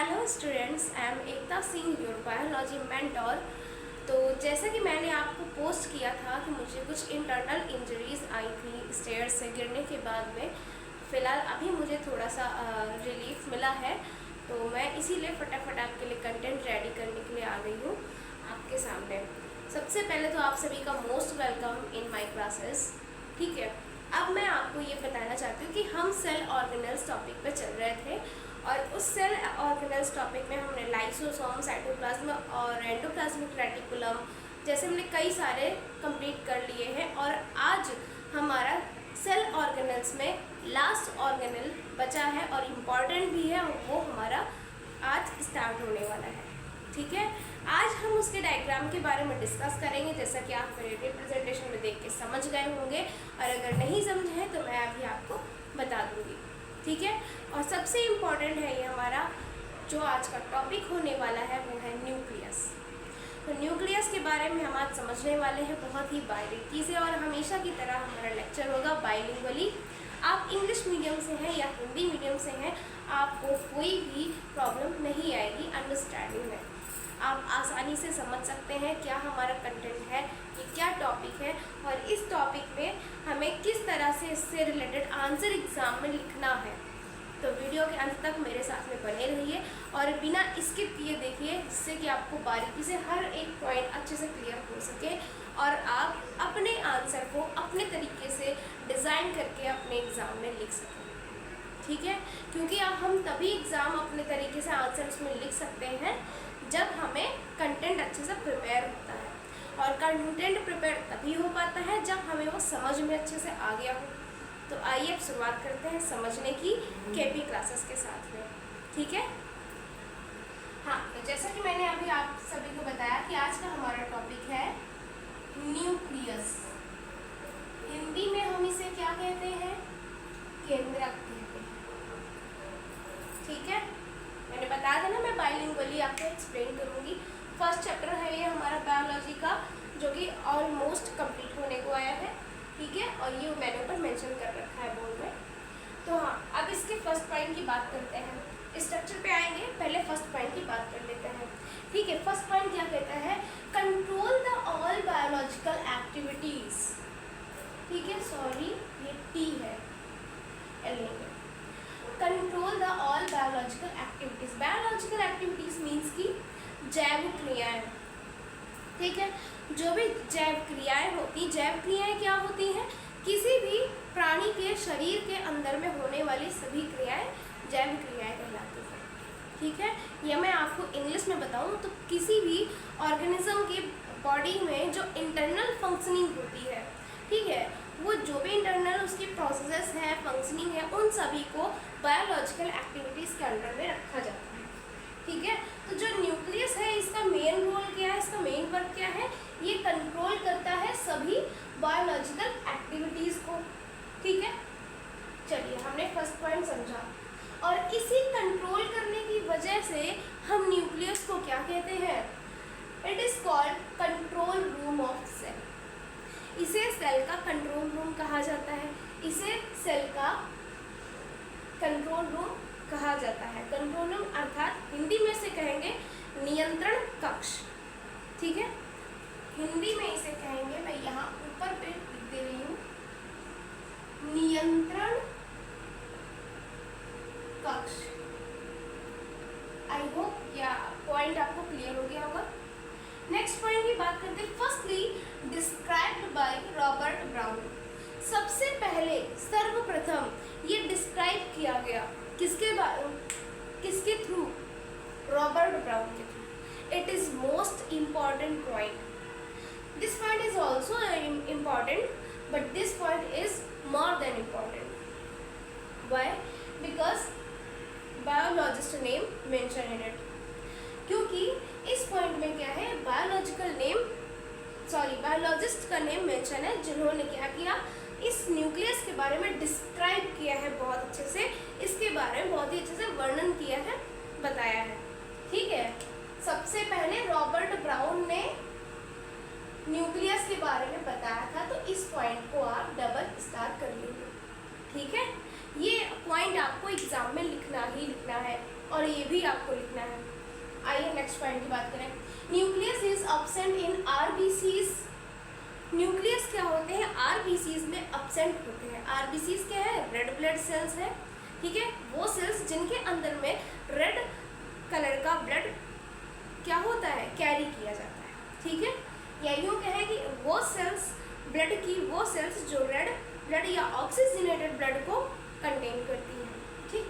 Hello students, I am Ekta Singh, your biology mentor. तो जैसा कि मैंने आपको पोस्ट किया था कि मुझे कुछ इंटरनल इंजरीज आई थी स्टेयर्स से गिरने के बाद में। फ़िलहाल अभी मुझे थोड़ा सा रिलीफ मिला है, तो मैं इसीलिए फटाफट आपके लिए कंटेंट रेडी करने के लिए आ गई हूँ आपके सामने। सबसे पहले तो आप सभी का most welcome in my classes. ठीक है, अब मैं आपको ये बताना चाहती हूँ कि हम सेल ऑर्गेनेल्स टॉपिक पे चल रहे थे और उस सेल ऑर्गेनेल्स टॉपिक में हमने लाइसोसोम, साइटोप्लाज्म और एंडोप्लाज्मिक रेटिकुलम जैसे हमने कई सारे कंप्लीट कर लिए हैं। और आज हमारा सेल ऑर्गेनेल्स में लास्ट ऑर्गेनेल बचा है और इम्पॉर्टेंट भी है, वो हमारा आज स्टार्ट होने वाला है। ठीक है, आज हम उसके डायग्राम के बारे में डिस्कस करेंगे, जैसा कि आप मेरे रिप्रेजेंटेशन में देख के समझ गए होंगे, और अगर नहीं समझे हैं तो मैं अभी आपको बता दूंगी। ठीक है, और सबसे इम्पॉर्टेंट है ये हमारा जो आज का टॉपिक होने वाला है, वो है न्यूक्लियस। तो न्यूक्लियस के बारे में हम आज समझने वाले हैं बहुत ही बारीकी से, और हमेशा की तरह हमारा लेक्चर होगा बाइलिंगुअली। आप इंग्लिश मीडियम से हैं या हिंदी मीडियम से हैं, आपको कोई भी प्रॉब्लम नहीं आएगी अंडरस्टैंडिंग में। आप आसानी से समझ सकते हैं क्या हमारा कंटेंट है, ये क्या टॉपिक है, और इस टॉपिक में हमें किस तरह से इससे रिलेटेड आंसर एग्ज़ाम में लिखना है। तो वीडियो के अंत तक मेरे साथ में बने रहिए और बिना स्किप किए देखिए, जिससे कि आपको बारीकी से हर एक पॉइंट अच्छे से क्लियर हो सके और आप अपने आंसर को अपने तरीके से डिज़ाइन करके अपने एग्ज़ाम में लिख सकें। ठीक है, क्योंकि अब हम तभी एग्ज़ाम अपने तरीके से आंसर उसमें लिख सकते हैं जब हमें कंटेंट अच्छे से प्रिपेयर होता है, और कंटेंट प्रिपेयर तभी हो पाता है जब हमें वो समझ में अच्छे से आ गया हो। तो आइए अब शुरुआत करते हैं समझने की केपी क्लासेस के साथ में। ठीक है, हाँ, तो जैसा कि मैंने अभी आप सभी को बताया कि आज का हमारा टॉपिक है न्यूक्लियस। हिंदी में हम इसे क्या कहते हैं? केंद्रक कहते हैं। ठीक है, मैंने बताया था ना, मैं बाइलिंगुअली आपको एक्सप्लेन करूँगी। फर्स्ट चैप्टर है ये हमारा बायोलॉजी का, जो कि ऑलमोस्ट कंप्लीट होने को आया है। ठीक है, और ये मैंने ऊपर मेंशन कर रखा है बोर्ड में। तो हाँ, अब इसके फर्स्ट पॉइंट की बात करते हैं। स्ट्रक्चर पे आएंगे, पहले फर्स्ट पॉइंट की बात कर लेते हैं। ठीक है, फर्स्ट पॉइंट क्या कहता है? Control the all biological activities. ठीक है, सॉरी ये टी है, एल नहीं है। Control the all biological activities. Biological activities means की जैव क्रियाएं। ठीक है, जो भी जैव क्रियाएं होती, जैव क्रियाएं क्या होती हैं? किसी भी प्राणी के शरीर के अंदर में होने वाली सभी क्रियाएं जैव क्रियाएं कहलाती हैं। ठीक है, या मैं आपको इंग्लिश में बताऊं तो किसी भी ऑर्गेनिज्म के बॉडी में जो इंटरनल फंक्शनिंग होती है, ठीक है, वो जो भी इंटरनल उसकी प्रोसेसेस है, फंक्शनिंग है, उन सभी को बायोलॉजिकल एक्टिविटीज़ के अंडर में रखा जाता है। ठीक है, तो जो न्यूक्लियस है, इसका मेन रोल क्या है, इसका मेन वर्क क्या है? ये कंट्रोल करता है सभी बायोलॉजिकल एक्टिविटीज़ को। ठीक है, चलिए हमने फर्स्ट पॉइंट समझा, और इसी कंट्रोल करने की वजह से हम न्यूक्लियस को क्या कहते हैं? It is called control room of cell. इसे सेल का कंट्रोल रूम कहा जाता है, इसे सेल का कंट्रोल रूम कहा जाता है। कंट्रोल रूम अर्थात हिंदी में से कहेंगे नियंत्रण कक्ष। ठीक है, हिंदी में इसे कहेंगे, मैं यहाँ ऊपर पे लिख दे रही हूँ, नियंत्रण कक्ष। आई होप या पॉइंट आपको क्लियर हो गया होगा। नेक्स्ट पॉइंट की बात करते हैं। Firstly described by Robert Brown. सबसे पहले सर्वप्रथम ये डिस्क्राइब किया गया किसके थ्रू? रॉबर्ट ब्राउन के through. It is most important point. This point is also important, but this point is more than important. Why? Because biologist name mention in it. क्योंकि इस पॉइंट में क्या है, बायोलॉजिस्ट का नेम मेंशन है, जिन्होंने क्या किया, इस न्यूक्लियस के बारे में डिस्क्राइब किया है बहुत अच्छे से, इसके बारे में बहुत ही अच्छे से वर्णन किया है, बताया है। ठीक है, सबसे पहले रॉबर्ट ब्राउन ने न्यूक्लियस के बारे में बताया था, तो इस पॉइंट को आप डबल स्टार कर लीजिए। ठीक है, ये पॉइंट आपको एग्जाम में लिखना ही लिखना है, और ये भी आपको लिखना है। आइए नेक्स्ट पॉइंट की बात करें। Nucleus is absent in RBCs. Nucleus क्या होते हैं, आरबीसीज में अब्सेंट होते हैं। आरबीसीज क्या है, रेड ब्लड सेल्स है, ठीक है, वो सेल्स जिनके अंदर में रेड कलर का ब्लड क्या होता है, कैरी किया जाता है, ठीक है। या यूँ कहें कि वो सेल्स ब्लड की, वो सेल्स जो रेड ब्लड या ऑक्सीजनेटेड ब्लड को कंटेन करती है, ठीक,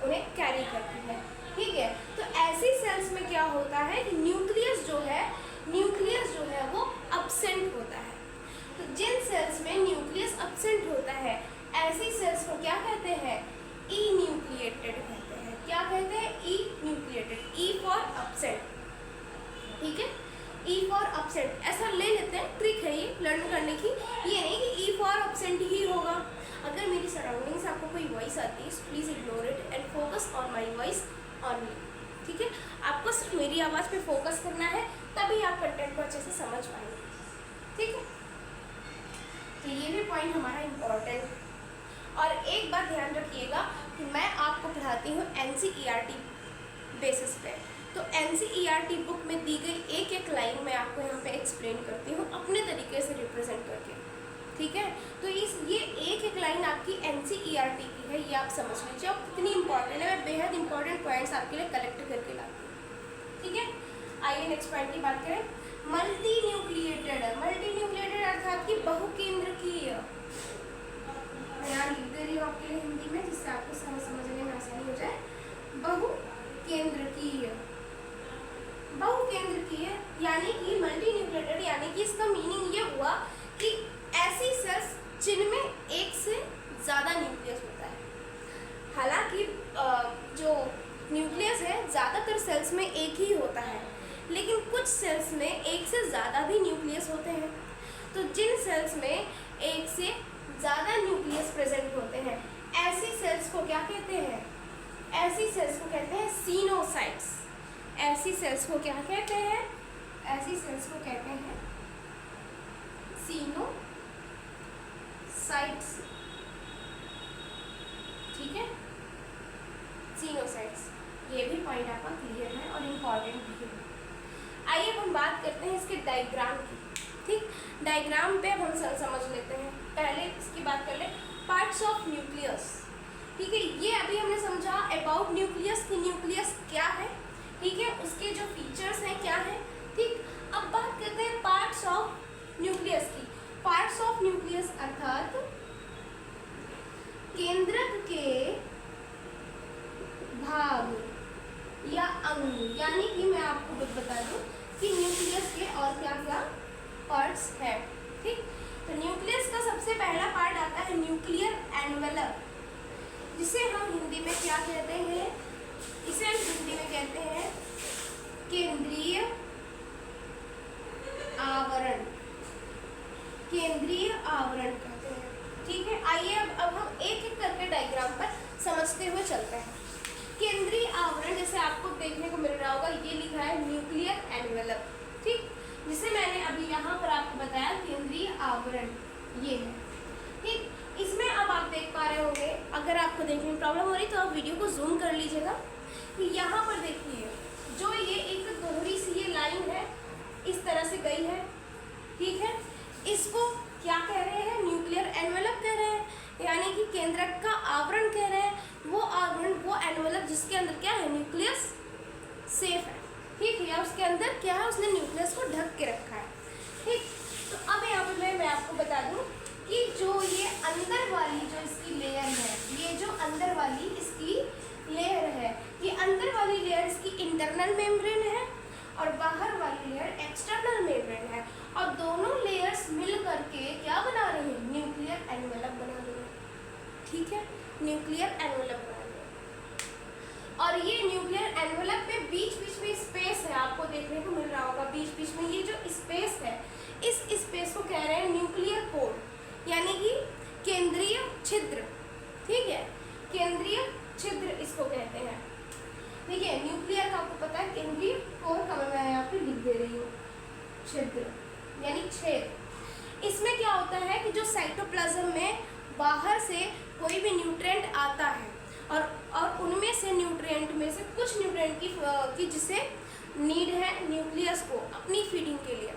उन्हें कैरी करती है, ठीक है। तो ऐसी सेल्स में क्या होता है कि न्यूक्लियस जो है वो अब्सेंट होता है। तो जिन सेल्स में न्यूक्लियस अब्सेंट होता है ऐसी सेल्स को क्या कहते हैं, ई न्यूक्लिएटेड कहते हैं। क्या कहते हैं, ई न्यूक्लिएटेड, ई फॉर अब्सेंट, ठीक है, ई फॉर अब्सेंट ऐसा ले लेते हैं, ट्रिक है ये लर्न करने की, ये नहीं कि ई फॉर अब्सेंट ही होगा। अगर मेरी सराउंडिंग से आपको कोई वॉइस आती है, please ignore it and focus on my voice only, ठीक है। आपको सिर्फ मेरी आवाज़ पे फोकस करना है, तभी आप कंटेंट को अच्छे से समझ पाएंगे, ठीक है। तो ये भी पॉइंट हमारा इम्पोर्टेंट है। और एक बात ध्यान रखिएगा कि मैं आपको पढ़ाती हूँ एनसीईआरटी बेसिस पे। तो एनसीईआरटी बुक में दी गई एक एक लाइन मैं आपको यहाँ पे एक्सप्लेन करती हूँ अपने तरीके से रिप्रेजेंट करके, ठीक है। तो ये एक एक लाइन आपकी एनसीईआरटी की है, ये आप समझ लीजिए और कितनी इंपॉर्टेंट है। मैं बेहद इंपॉर्टेंट पॉइंट्स आपके लिए कलेक्ट करके लाती हूँ, ठीक है। आइए नेक्स्ट पॉइंट की बात करें। मल्टी न्यूक्लिएटेड अर्थात कि बहुकेंद्रकीय। मैं यहाँ लिख दे रही हूँ आपके लिए हिंदी में, जिससे आपको समझने में आसानी हो जाए। बहुकेंद्रकीय यानी कि मल्टी न्यूक्लिएटेड, यानी कि इसका मीनिंग ये हुआ कि ऐसी सेल्स जिनमें एक से ज़्यादा न्यूक्लियस होता है। हालांकि जो न्यूक्लियस है ज़्यादातर सेल्स में एक ही होता है, लेकिन कुछ सेल्स में एक से ज़्यादा भी न्यूक्लियस होते हैं। तो जिन सेल्स में एक से ज़्यादा न्यूक्लियस प्रेजेंट होते हैं ऐसी सेल्स को क्या कहते हैं, ऐसी सेल्स को कहते हैं सीनोसाइट्स। ऐसी सेल्स को क्या कहते हैं, ऐसी सेल्स को कहते हैं सीनोसाइट्स, ठीक है, सीनोसाइट्स। ये भी पॉइंट आपका क्लियर है और इम्पॉर्टेंट भी है। आइए अब हम बात करते हैं इसके डायग्राम की, ठीक। डायग्राम पे अब हम समझ लेते हैं। पहले इसकी बात कर ले, पार्ट्स ऑफ न्यूक्लियस, ठीक है। ये अभी हमने समझा अबाउट न्यूक्लियस कि न्यूक्लियस क्या है, ठीक है, उसके जो फीचर्स हैं क्या है, ठीक। अब बात करते हैं पार्ट्स ऑफ न्यूक्लियस की। पार्ट्स ऑफ न्यूक्लियस अर्थात केंद्रक के भाग या अंग, यानी कि मैं आपको बता दूं कि न्यूक्लियस के और क्या क्या पार्ट्स हैं, ठीक। तो न्यूक्लियस का सबसे पहला पार्ट आता है न्यूक्लियर एनवेलप, जिसे हम हिंदी में क्या कहते हैं, इसे हम हिंदी में कहते हैं केंद्रीय आवरण, केंद्रीय आवरण कहते हैं, ठीक है। आइए अब हम एक एक करके डायग्राम पर समझते हुए चलते हैं। केंद्रीय आवरण जैसे आपको देखने को मिल रहा होगा, ये लिखा है न्यूक्लियर एनवेलप, ठीक, जिसे मैंने अभी यहाँ पर आपको बताया केंद्रीय आवरण ये है, ठीक। इसमें अब आप देख पा रहे होंगे, अगर आपको देखने में प्रॉब्लम हो रही तो आप वीडियो को जूम कर लीजिएगा। कि यहाँ पर देखिए जो ये एक दोहरी सी ये लाइन है इस तरह से गई है, ठीक है, इसको क्या कह रहे हैं, न्यूक्लियर एनवेलप कह रहे हैं, यानी कि केंद्रक का आवरण कह रहे हैं। वो आवरण, वो एनवेलप जिसके अंदर क्या है, न्यूक्लियस सेफ है, ठीक है, या उसके अंदर क्या है, उसने न्यूक्लियस को ढक के रखा है, ठीक। तो अब यहाँ पर मैं आपको बता दूँ कि जो ये अंदर वाली जो इसकी लेयर है, ये जो अंदर वाली इसकी लेयर है, ये अंदर वाली लेयर इसकी इंटरनल मेम्ब्रेन है और बाहर वाली लेयर एक्सटर्नल मेम्ब्रेन है, और दोनों लेयर्स मिल करके क्या बना रही है, न्यूक्लियर एनवेलप बना रही है, ठीक है, न्यूक्लियर एनवेलप बना रही है। और ये न्यूक्लियर एनवेलप में बीच बीच में स्पेस है, आपको देखने को मिल रहा होगा बीच बीच में ये जो स्पेस है, इस स्पेस को कह रहे हैं न्यूक्लियर कोर, यानी कि केंद्रीय छिद्र, ठीक है, केंद्रीय छिद्र इसको कहते हैं, ठीक है। न्यूक्लियर का आपको पता है, केंद्रीय कोर का मैं यहाँ पे लिख दे रही हूँ, छिद्र यानी छेद। इसमें क्या होता है कि जो साइटोप्लाज्म में बाहर से कोई भी न्यूट्रिएंट आता है और उनमें से न्यूट्रिएंट न्यूट्रिएंट में से कुछ न्यूट्रिएंट की जिसे नीड है न्यूक्लियस को अपनी फीडिंग के लिए।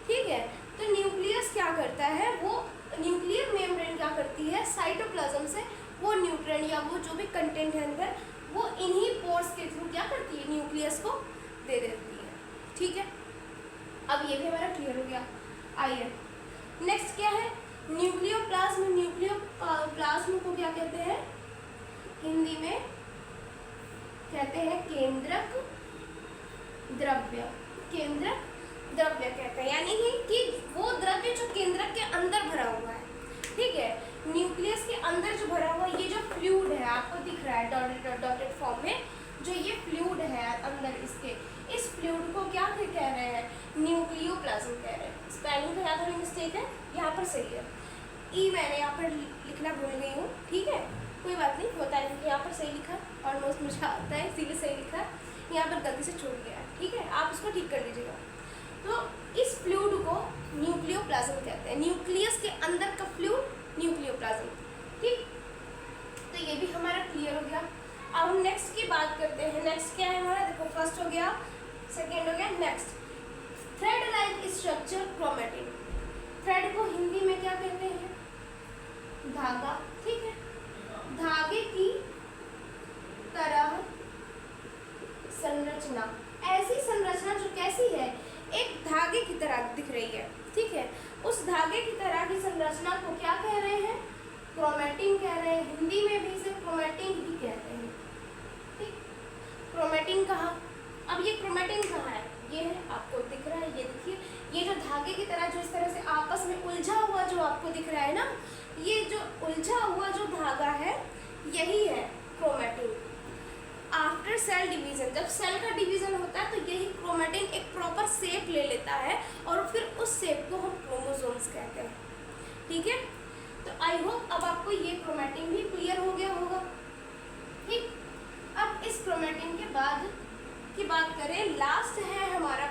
ठीक है, तो न्यूक्लियस क्या करता है, वो न्यूक्लियर मेम्ब्रेन क्या करती है, साइटोप्लाज्म से वो न्यूट्रिएंट या वो जो भी कंटेंट है अंदर वो इन्हीं पोर्स के थ्रू क्या करती है, न्यूक्लियस को दे देती है। ठीक है, अब ये भी हमारा क्लियर हो गया। आइए नेक्स्ट क्या है, न्यूक्लियोप्लाज्म। न्यूक्लियोप्लाज्म को क्या कहते हैं, हिंदी में कहते हैं केंद्रक द्रव्य। केंद्रक द्रव्य कहते हैं, यानी कि वो द्रव्य जो केंद्रक के अंदर भरा हुआ है। ठीक है, न्यूक्लियस के अंदर जो भरा हुआ ये जो फ्लूइड है आपको दिख रहा है डॉटेड फॉर्म में, जो ये फ्लूइड है अंदर इसके, इस फ्लूइड को क्या कह रहे हैं, न्यूक्लियोप्लाज्म कह रहे हैं। स्पेलिंग का यहाँ थोड़ी मिस्टेक है, यहाँ पर सही है, ई मैंने यहाँ पर लिखना भूल गई हूँ। ठीक है, कोई बात नहीं, होता है, क्योंकि यहाँ पर सही लिखा ऑलमोस्ट मुझे आता है, इसीलिए सही लिखा, यहाँ पर गलती से छूट गया। ठीक है, आप उसको ठीक कर लीजिएगा। तो इस फ्लूइड को न्यूक्लियोप्लाज्म कहते हैं, न्यूक्लियस के अंदर का फ्लूइड न्यूक्लियोप्लाज्म। ठीक, तो ये भी हमारा क्लियर हो गया। अब हम नेक्स्ट की बात करते हैं। नेक्स्ट क्या है हमारा, देखो फर्स्ट हो गया, सेकेंड हो गया, next thread like structure chromatin. Thread को हिंदी में क्या कहते हैं, धागा। ठीक है, धागे की तरह संरचना, ऐसी संरचना जो कैसी है, एक धागे की तरह दिख रही है। ठीक है, उस धागे की तरह की संरचना को क्या कह रहे हैं, क्रोमैटिन कह रहे हैं। हिंदी में भी इसे क्रोमैटिन ही कहते हैं। ठीक, क्रोमैटिन कहाँ, अब ये क्रोमैटिन कहाँ है, ये है, आपको दिख रहा है, ये देखिए, ये जो धागे की तरह जो इस तरह से आपस में उलझा हुआ जो आपको दिख रहा है ना, ये जो उलझा हुआ जो धागा है यही है क्रोमैटिन। आफ्टर सेल डिवीजन, जब सेल का डिवीजन होता है तो यही क्रोमैटिन एक प्रॉपर शेप ले लेता है और फिर उस शेप को हम क्रोमोसोम्स कहते हैं। ठीक है, तो आई होप अब आपको ये क्रोमैटिन भी क्लियर हो गया होगा। ठीक, अब इस क्रोमैटिन के बाद की बात करें, लास्ट है हमारा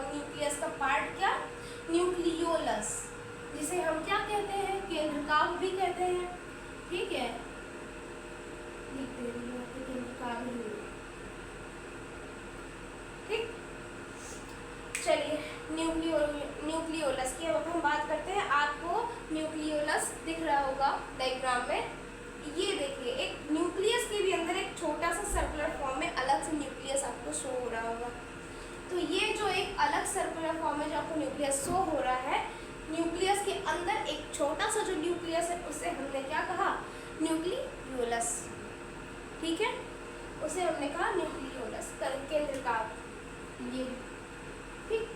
न्यूक्लियस का पार्ट, क्या, न्यूक्लियोलस, जिसे हम क्या कहते हैं, केंद्रकाव भी कहते हैं। ठीक है, लिख दे रही हूँ केंद्रकाव ही। ठीक, चलिए न्यूक्लियोलस की अब हम बात करते हैं। आपको न्यूक्लियोलस दिख रहा होगा डायग्राम में, ये देखिए, एक न्यूक्लियस के भी अंदर एक छोटा सा सर्कुलर फॉर्म में अलग से न्यूक्लियस आपको शो हो रहा होगा। तो ये जो एक अलग सर्कुलर फॉर्म में जो आपको न्यूक्लियस शो हो रहा है, न्यूक्लियस के अंदर एक छोटा सा जो न्यूक्लियस है उसे हमने क्या कहा, न्यूक्लियोलस। ठीक है, उसे हमने कहा न्यूक्लियोलस, केंद्रकाव ये। ठीक,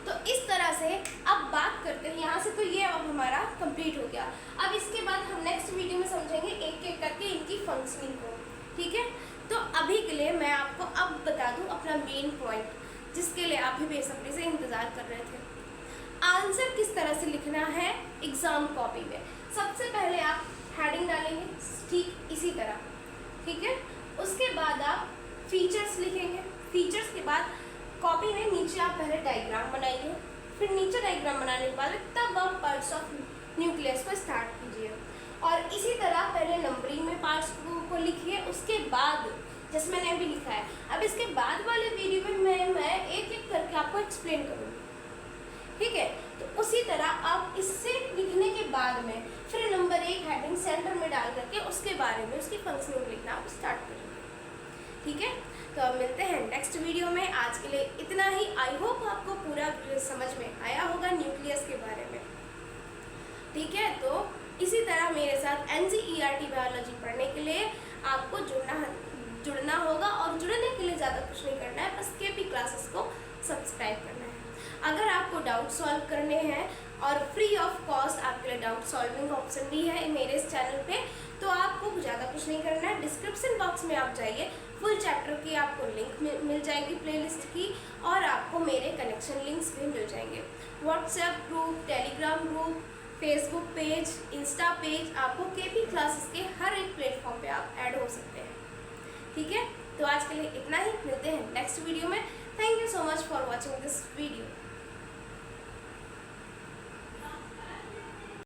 तो इस तरह से अब बात करते हैं यहाँ से, तो ये अब हमारा कंप्लीट हो गया। अब इसके बाद हम नेक्स्ट वीडियो में समझेंगे एक एक करके इनकी फंक्शनिंग को। ठीक है, तो अभी के लिए मैं आपको अब बता दूं अपना मेन पॉइंट, जिसके लिए आप भी बेसब्री से इंतज़ार कर रहे थे। आंसर किस तरह से लिखना है एग्ज़ाम कॉपी में, सबसे पहले आप हेडिंग डालेंगे, ठीक इसी तरह। ठीक है, उसके बाद आप फीचर्स लिखेंगे, फीचर्स के बाद कॉपी में नीचे आप पहले डायग्राम बनाइए, फिर नीचे डायग्राम बनाने के बाद तब आप पार्ट्स ऑफ न्यूक्लियस को स्टार्ट कीजिए, और इसी तरह पहले नंबरिंग में पार्ट्स को लिखिए। उसके बाद जैसे मैंने अभी लिखा है, अब इसके बाद वाले वीडियो में मैं एक एक करके आपको एक्सप्लेन करूँगी। ठीक है, तो उसी तरह आप इससे लिखने के बाद में फिर नंबर 1 हेडिंग सेंटर में डाल करके उसके बारे में उसकी फंक्शनिंग लिखना आप स्टार्ट करेंगे। ठीक है, तो अब मिलते हैं नेक्स्ट वीडियो में। आज के लिए इतना ही। आई होप आपको पूरा समझ में आया होगा न्यूक्लियस के बारे में। ठीक है, तो इसी तरह मेरे साथ NCERT बायोलॉजी पढ़ने के लिए आपको जुड़ना होगा, और जुड़ने के लिए ज़्यादा कुछ नहीं करना है, बस KP क्लासेस को सब्सक्राइब करना है। अगर आपको डाउट सॉल्व करने हैं और फ्री ऑफ कॉस्ट आपके लिए डाउट सॉल्विंग ऑप्शन भी है मेरे इस चैनल पे, तो आपको ज़्यादा कुछ नहीं करना है। डिस्क्रिप्शन बॉक्स में आप जाइए, फुल चैप्टर की आपको लिंक मिल जाएगी प्लेलिस्ट की, और आपको मेरे कनेक्शन लिंक्स भी मिल जाएंगे। WhatsApp group, Telegram group, Facebook page, Insta page, आपको KP क्लासेस के हर एक प्लेटफॉर्म पे आप ऐड हो सकते हैं। ठीक है, तो आज के लिए इतना ही। मिलते हैं नेक्स्ट वीडियो में। Thank you so much for watching this video.